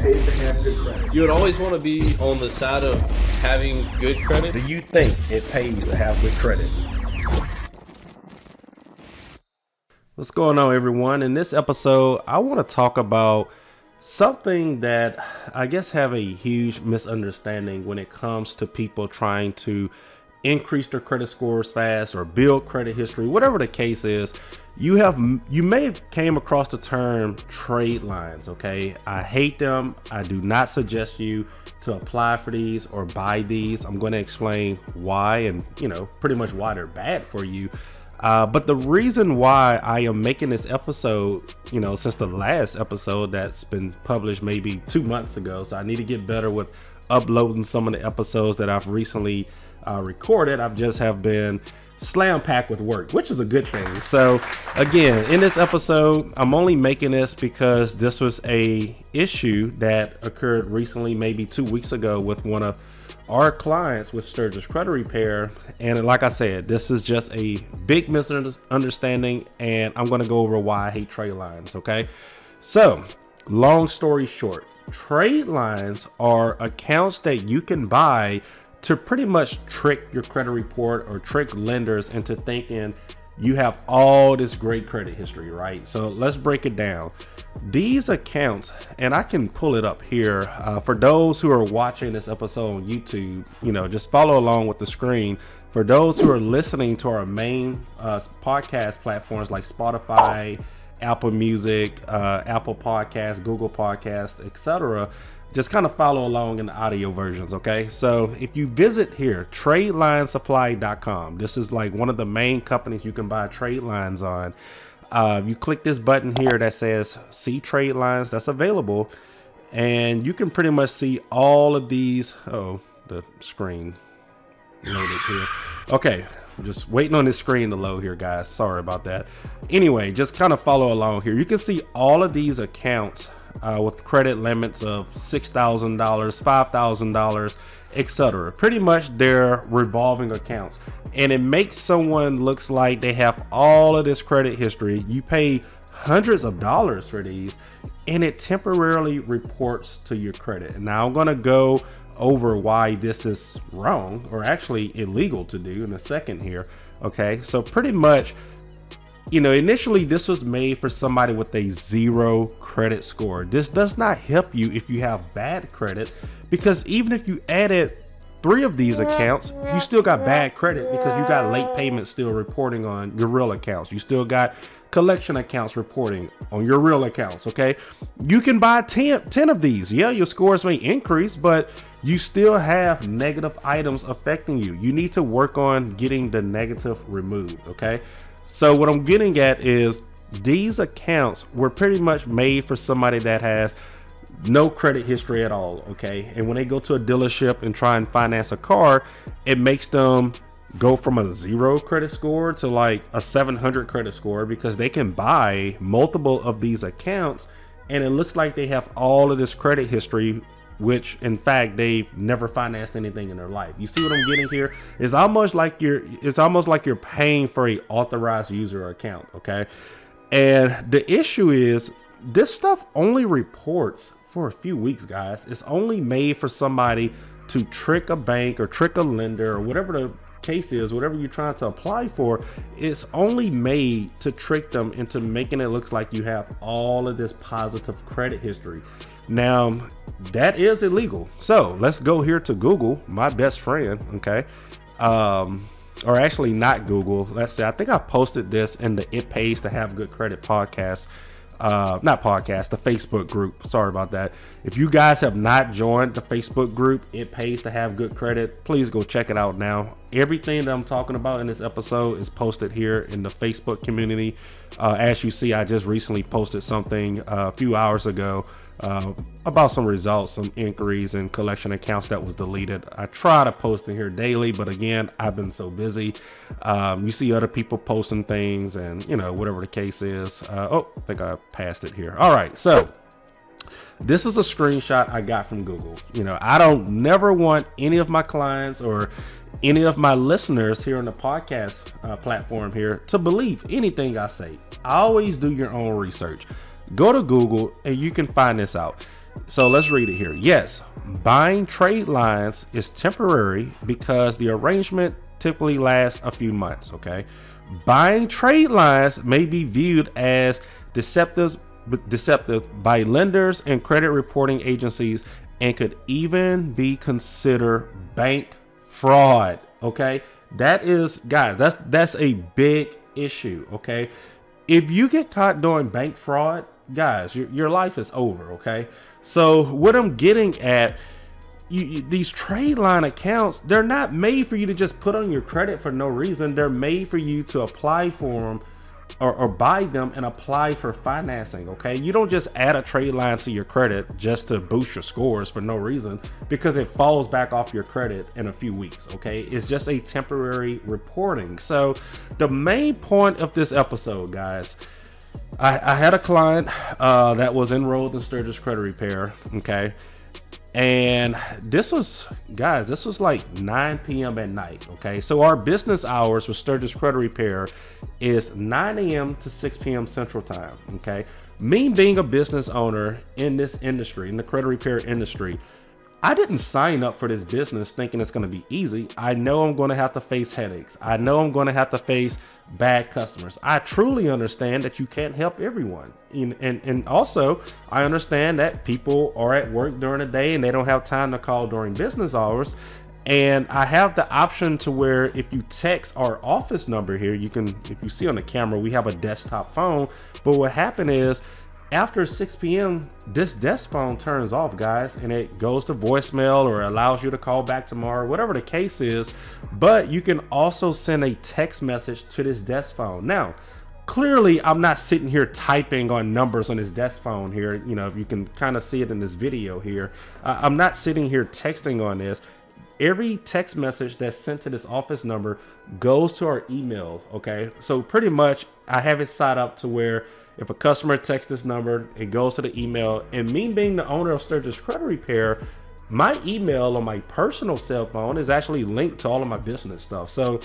pays to have good credit. You would always want to be on the side of having good credit. Do you think it pays to have good credit? What's going on, everyone? In this episode, I want to talk about something that I guess have a huge misunderstanding when it comes to people trying to increase their credit scores fast or build credit history, whatever the case is. You may have came across the term trade lines. Okay, I hate them. I do not suggest you to apply for these or buy these. I'm going to explain why and pretty much why they're bad for you. But the reason why I am making this episode, since the last episode that's been published maybe 2 months ago, so I need to get better with uploading some of the episodes that I've recently recorded. I've just have been slam packed with work, which is a good thing. So again, in this episode, I'm only making this because this was a issue that occurred recently, maybe 2 weeks ago, with one of our clients with Sturgis Credit Repair. And like I said, this is just a big misunderstanding, and I'm going to go over why I hate trade lines. Okay, so long story short, trade lines are accounts that you can buy to pretty much trick your credit report or trick lenders into thinking you have all this great credit history, right? So let's break it down. These accounts, and I can pull it up here for those who are watching this episode on YouTube, just follow along with the screen. For those who are listening to our main podcast platforms like Spotify, Apple Music, Apple Podcasts, Google Podcasts, etc., just kind of follow along in the audio versions. Okay, so if you visit here, TradelinesSupply.com, this is like one of the main companies you can buy trade lines on. You click this button here that says see trade lines that's available, and you can pretty much see all of these. Oh, the screen loaded here. Okay, I'm just waiting on this screen to load here, guys. Sorry about that. Anyway, just kind of follow along here. You can see all of these accounts with credit limits of $6,000, $5,000, etc. Pretty much they're revolving accounts, and it makes someone looks like they have all of this credit history. You pay hundreds of dollars for these, and it temporarily reports to your credit. And now I'm going to go over why this is wrong, or actually illegal to do, in a second here. Okay, so pretty much, initially this was made for somebody with a 0 credit score. This does not help you if you have bad credit, because even if you added 3 of these accounts, you still got bad credit because you got late payments still reporting on your real accounts. You still got collection accounts reporting on your real accounts. Okay, you can buy 10 of these. Yeah, your scores may increase, but you still have negative items affecting you. You need to work on getting the negative removed. Okay, so what I'm getting at is these accounts were pretty much made for somebody that has no credit history at all. Okay, and when they go to a dealership and try and finance a car, it makes them go from a 0 credit score to like a 700 credit score, because they can buy multiple of these accounts and it looks like they have all of this credit history, which in fact they've never financed anything in their life. You see what I'm getting here? It's almost like you're paying for a authorized user account. Okay, and the issue is this stuff only reports for a few weeks, guys. It's only made for somebody to trick a bank or trick a lender or whatever the case is, whatever you're trying to apply for. It's only made to trick them into making it look like you have all of this positive credit history. Now, that is illegal. So let's go here to Google, my best friend. Okay, or actually not Google. Let's say, I think I posted this in the It Pays to Have Good Credit podcast. The Facebook group. Sorry about that. If you guys have not joined the Facebook group, It Pays to Have Good Credit, please go check it out now. Everything that I'm talking about in this episode is posted here in the Facebook community. As you see, I just recently posted something a few hours ago about some results, some inquiries and collection accounts that was deleted. I try to post in here daily, but again, I've been so busy. You see other people posting things and whatever the case is. Oh, I think I passed it here. All right, so this is a screenshot I got from Google. I don't never want any of my clients or any of my listeners here on the podcast platform here to believe anything I say. I always do your own research. Go to Google and you can find this out. So let's read it here. Yes, buying trade lines is temporary because the arrangement typically lasts a few months. Okay. Buying trade lines may be viewed as deceptive by lenders and credit reporting agencies and could even be considered bank fraud. Okay. That is, guys, that's a big issue. Okay. If you get caught doing bank fraud, guys, your life is over. Okay. So what I'm getting at, these trade line accounts, they're not made for you to just put on your credit for no reason. They're made for you to apply for them or buy them and apply for financing. Okay. You don't just add a trade line to your credit just to boost your scores for no reason, because it falls back off your credit in a few weeks. Okay. It's just a temporary reporting. So the main point of this episode, guys, I had a client that was enrolled in Sturgis Credit Repair. Okay. And this was like 9 p.m. at night. Okay. So our business hours with Sturgis Credit Repair is 9 a.m. to 6 p.m. Central Time. Okay. Me being a business owner in this industry, in the credit repair industry, I didn't sign up for this business thinking it's going to be easy. I know I'm going to have to face headaches. I know I'm going to have to face bad customers. I truly understand that you can't help everyone. And also, I understand that people are at work during the day and they don't have time to call during business hours. And I have the option to where if you text our office number here, you can, if you see on the camera, we have a desktop phone. But what happened is, after 6 p.m., this desk phone turns off, guys, and it goes to voicemail or allows you to call back tomorrow, whatever the case is. But you can also send a text message to this desk phone. Now, clearly, I'm not sitting here typing on numbers on this desk phone here. You know, if you can kind of see it in this video here, I'm not sitting here texting on this. Every text message that's sent to this office number goes to our email. Okay, so pretty much I have it set up to where if a customer texts this number, it goes to the email. And me being the owner of Sturgis Credit Repair, my email on my personal cell phone is actually linked to all of my business stuff. So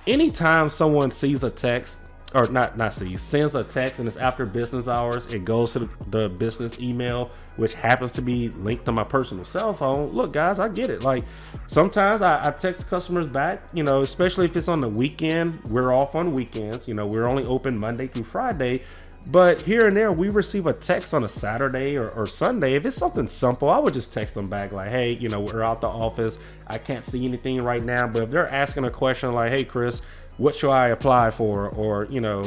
anytime someone sees a text, or sends a text and it's after business hours, it goes to the business email, which happens to be linked to my personal cell phone. Look, guys, I get it. Like, sometimes I text customers back, you know, especially if it's on the weekend. We're off on weekends. You know, we're only open Monday through Friday. But here and there, we receive a text on a Saturday or Sunday. If it's something simple, I would just text them back like, hey, you know, we're out the office. I can't see anything right now. But if they're asking a question like, hey, Chris, what should I apply for? Or, you know,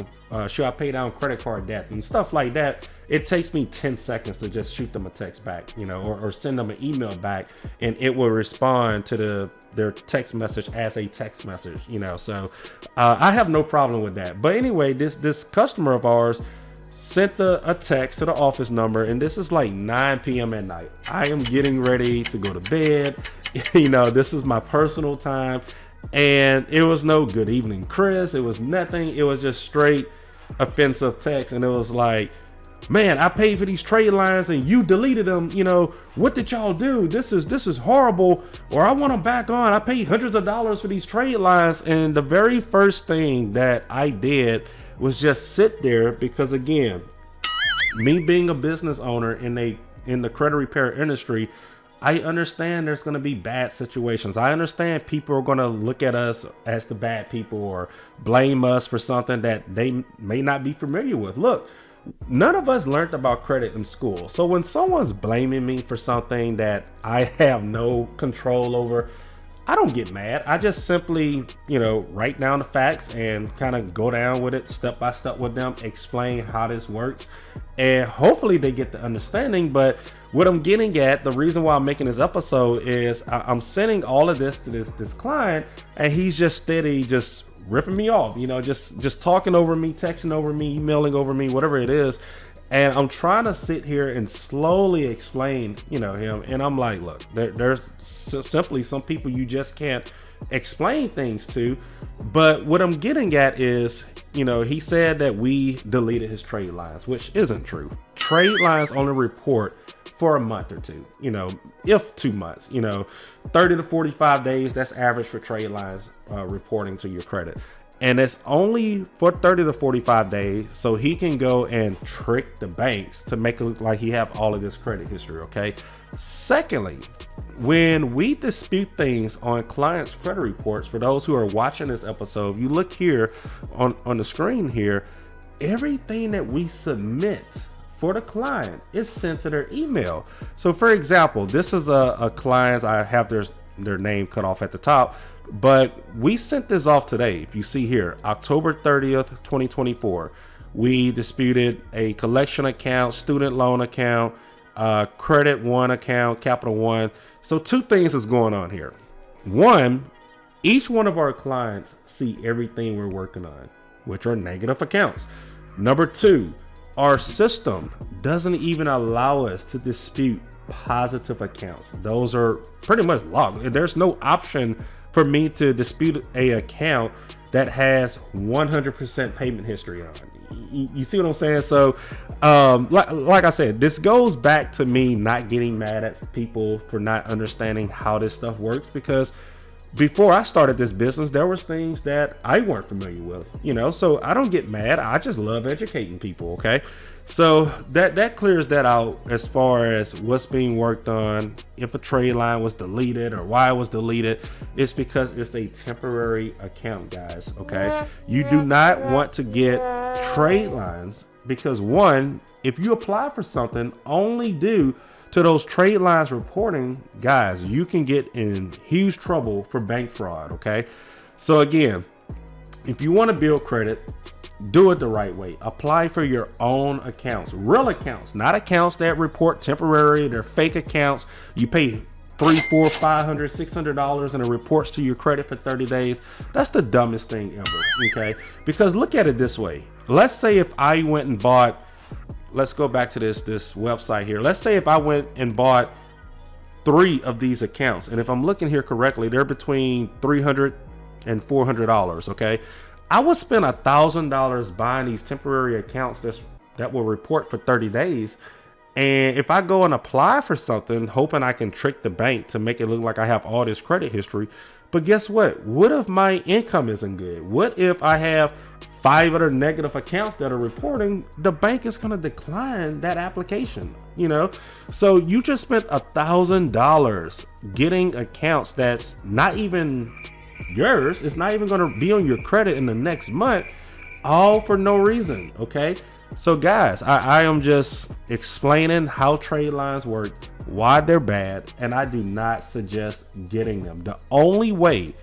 should I pay down credit card debt and stuff like that? It takes me 10 seconds to just shoot them a text back, you know, or send them an email back, and it will respond to their text message as a text message, you know. So I have no problem with that. But anyway, this customer of ours sent a text to the office number, and this is like 9 p.m. at night. I am getting ready to go to bed. You know, this is my personal time. And it was no good evening, Chris. It was nothing. It was just straight offensive text. And it was like, man, I paid for these trade lines and you deleted them. You know, what did y'all do? This is horrible. Or I want them back on. I paid hundreds of dollars for these trade lines. And the very first thing that I did was just sit there, because again, me being a business owner in the credit repair industry, I understand there's going to be bad situations. I understand people are going to look at us as the bad people or blame us for something that they may not be familiar with. Look, none of us learned about credit in school. So when someone's blaming me for something that I have no control over, I don't get mad. I just simply, you know, write down the facts and kind of go down with it step by step with them, explain how this works, and hopefully they get the understanding. But what I'm getting at, the reason why I'm making this episode is I'm sending all of this to this client, and he's just steady, just ripping me off, you know, just talking over me, texting over me, emailing over me, whatever it is. And I'm trying to sit here and slowly explain, you know, him. And I'm like, look, there's simply some people you just can't explain things to. But what I'm getting at is, you know, he said that we deleted his trade lines, which isn't true. Trade lines only report for a month or two, you know, if 2 months, you know, 30 to 45 days. That's average for trade lines reporting to your credit. And it's only for 30 to 45 days, so he can go and trick the banks to make it look like he have all of this credit history, okay? Secondly, when we dispute things on clients' credit reports, for those who are watching this episode, you look here on the screen here, everything that we submit for the client is sent to their email. So for example, this is a client, I have their name cut off at the top, but we sent this off today. If you see here, October 30th, 2024, we disputed a collection account, student loan account, credit one account, Capital One. So two things is going on here. One, each one of our clients see everything we're working on, which are negative accounts. Number two, our system doesn't even allow us to dispute positive accounts. Those are pretty much locked. There's no option for me to dispute a account that has 100% payment history on. You see what I'm saying? So like I said, this goes back to me not getting mad at people for not understanding how this stuff works, because before I started this business, there was things that I weren't familiar with, so I don't get mad. I just love educating people. Okay. So that clears that out as far as what's being worked on. If a trade line was deleted or why it was deleted, it's because it's a temporary account, guys. Okay. You do not want to get trade lines because, one, if you apply for something only due to those trade lines reporting, guys, you can get in huge trouble for bank fraud. Okay. So again, if you want to build credit, do it the right way. Apply for your own accounts, real accounts, not accounts that report temporary. They're fake accounts. You pay $300, $400, $500, $600 and it reports to your credit for 30 days. That's the dumbest thing ever. Okay. Because look at it this way. Let's say if I went and bought, let's go back to this website here. Let's say if I went and bought 3 of these accounts, and if I'm looking here correctly, they're between $300 and $400. Okay. I would spend $1,000 buying these temporary accounts that will report for 30 days. And if I go and apply for something, hoping I can trick the bank to make it look like I have all this credit history. But guess what? What if my income isn't good? What if I have 5 other negative accounts that are reporting? The bank is going to decline that application, So you just spent $1,000 getting accounts that's not even yours. It's not even going to be on your credit in the next month, all for no reason. Okay. So guys, I am just explaining how trade lines work, why they're bad, and I do not suggest getting them. The only way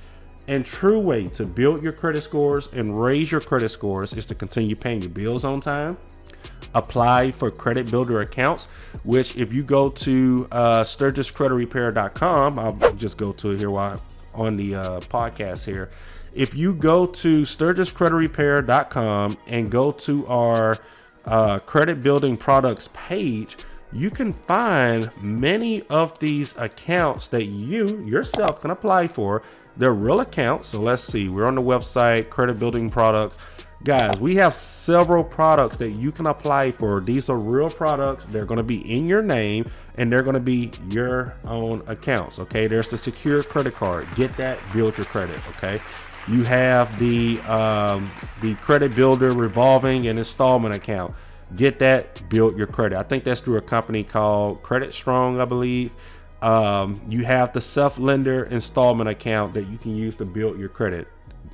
and true way to build your credit scores and raise your credit scores is to continue paying your bills on time. Apply for credit builder accounts, which if you go to SturgisCreditRepair.com, I'll just go to it here while on the podcast here. If you go to SturgisCreditRepair.com and go to our credit building products page, you can find many of these accounts that you yourself can apply for. They're real accounts. So let's see, we're on the website, credit building products. Guys, we have several products that you can apply for. These are real products. They're going to be in your name and they're going to be your own accounts. Okay. There's the secure credit card. Get that, build your credit. Okay. You have the credit builder revolving and installment account. Get that, build your credit. I think that's through a company called Credit Strong, I believe. You have the self-lender installment account that you can use to build your credit.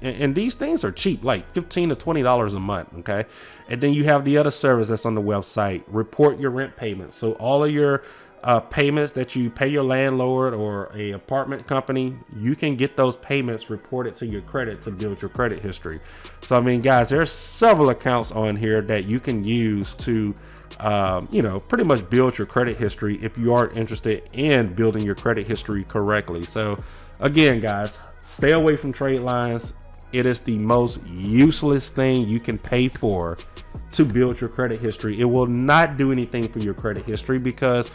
And these things are cheap, like $15 to $20 a month. Okay. And then you have the other service that's on the website, report your rent payments. So all of your payments that you pay your landlord or a apartment company, you can get those payments reported to your credit to build your credit history. So, I mean, guys, there's several accounts on here that you can use to, pretty much build your credit history if you are interested in building your credit history correctly. So again, guys, stay away from trade lines. It is the most useless thing you can pay for to build your credit history. It will not do anything for your credit history, because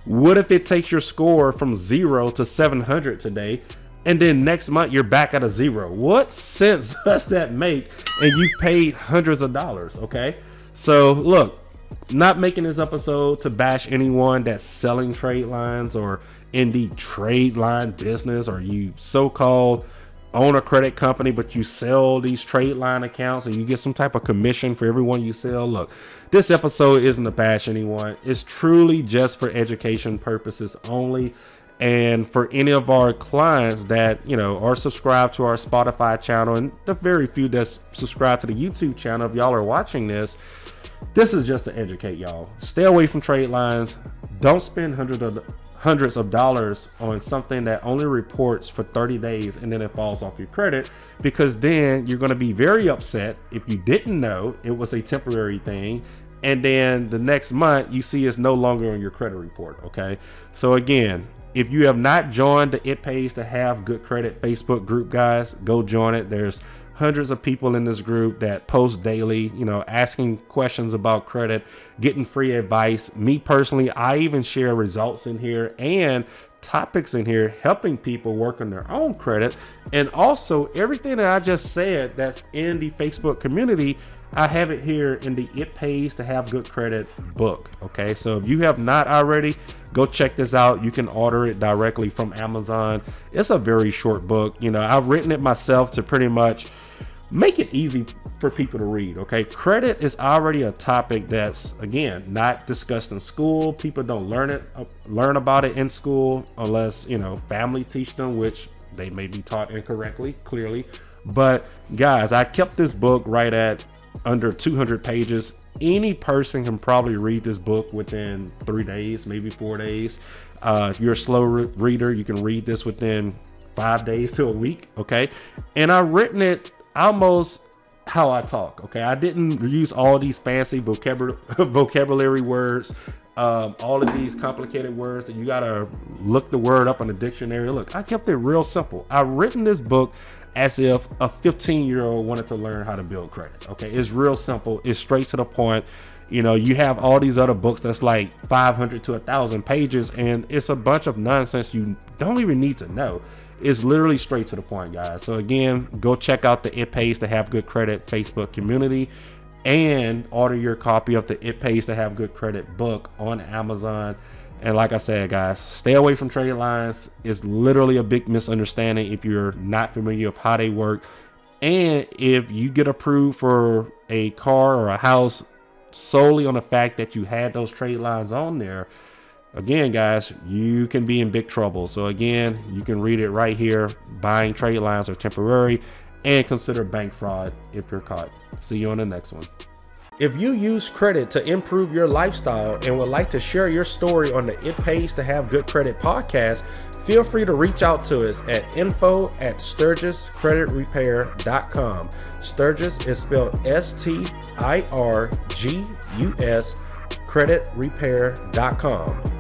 what if it takes your score from 0 to 700 today and then next month you're back at a 0? What sense does that make? And you've paid hundreds of dollars. Okay. So look, not making this episode to bash anyone that's selling trade lines or in the trade line business, or you so-called own a credit company, but you sell these trade line accounts and you get some type of commission for everyone you sell. Look, this episode isn't to bash anyone. It's truly just for education purposes only. And for any of our clients that, you know, are subscribed to our Spotify channel, and the very few that's subscribed to the YouTube channel, if y'all are watching this is just to educate y'all. Stay away from trade lines. Don't spend hundreds of dollars on something that only reports for 30 days and then it falls off your credit, because then you're going to be very upset if you didn't know it was a temporary thing, and then the next month you see it's no longer on your credit report. Okay, so again, if you have not joined the It Pays to Have Good Credit Facebook group, guys, go join it. There's hundreds of people in this group that post daily, you know, asking questions about credit, getting free advice. Me personally, I even share results in here and topics in here, helping people work on their own credit. And also everything that I just said that's in the Facebook community, I have it here in the It Pays to Have Good Credit book. Okay, so if you have not already, go check this out. You can order it directly from Amazon. It's a very short book. You know, I've written it myself to pretty much make it easy for people to read. Okay, credit is already a topic that's, again, not discussed in school. People don't learn about it in school unless, you know, family teach them, which they may be taught incorrectly, clearly. But guys, I kept this book right at under 200 pages. Any person can probably read this book within 3 days, maybe 4 days. If you're a slow reader, you can read this within 5 days to a week. Okay, and I've written it almost how I talk. Okay, I didn't use all these fancy vocabulary words, all of these complicated words that you gotta look the word up in the dictionary. Look, I kept it real simple. I've written this book as if a 15-year-old wanted to learn how to build credit. Okay, it's real simple. It's straight to the point. You know, you have all these other books that's like 500 to 1,000 pages, and it's a bunch of nonsense you don't even need to know. It's literally straight to the point, guys. So again, go check out the It Pays to Have Good Credit Facebook community and order your copy of the It Pays to Have Good Credit book on Amazon. And like I said, guys, stay away from trade lines. It's literally a big misunderstanding if you're not familiar with how they work. And if you get approved for a car or a house solely on the fact that you had those trade lines on there, again, guys, you can be in big trouble. So again, you can read it right here. Buying trade lines are temporary, and consider bank fraud if you're caught. See you on the next one. If you use credit to improve your lifestyle and would like to share your story on the It Pays to Have Good Credit podcast, feel free to reach out to us at info@sturgiscreditrepair.com. Sturgis is spelled STIRGUS, creditrepair.com.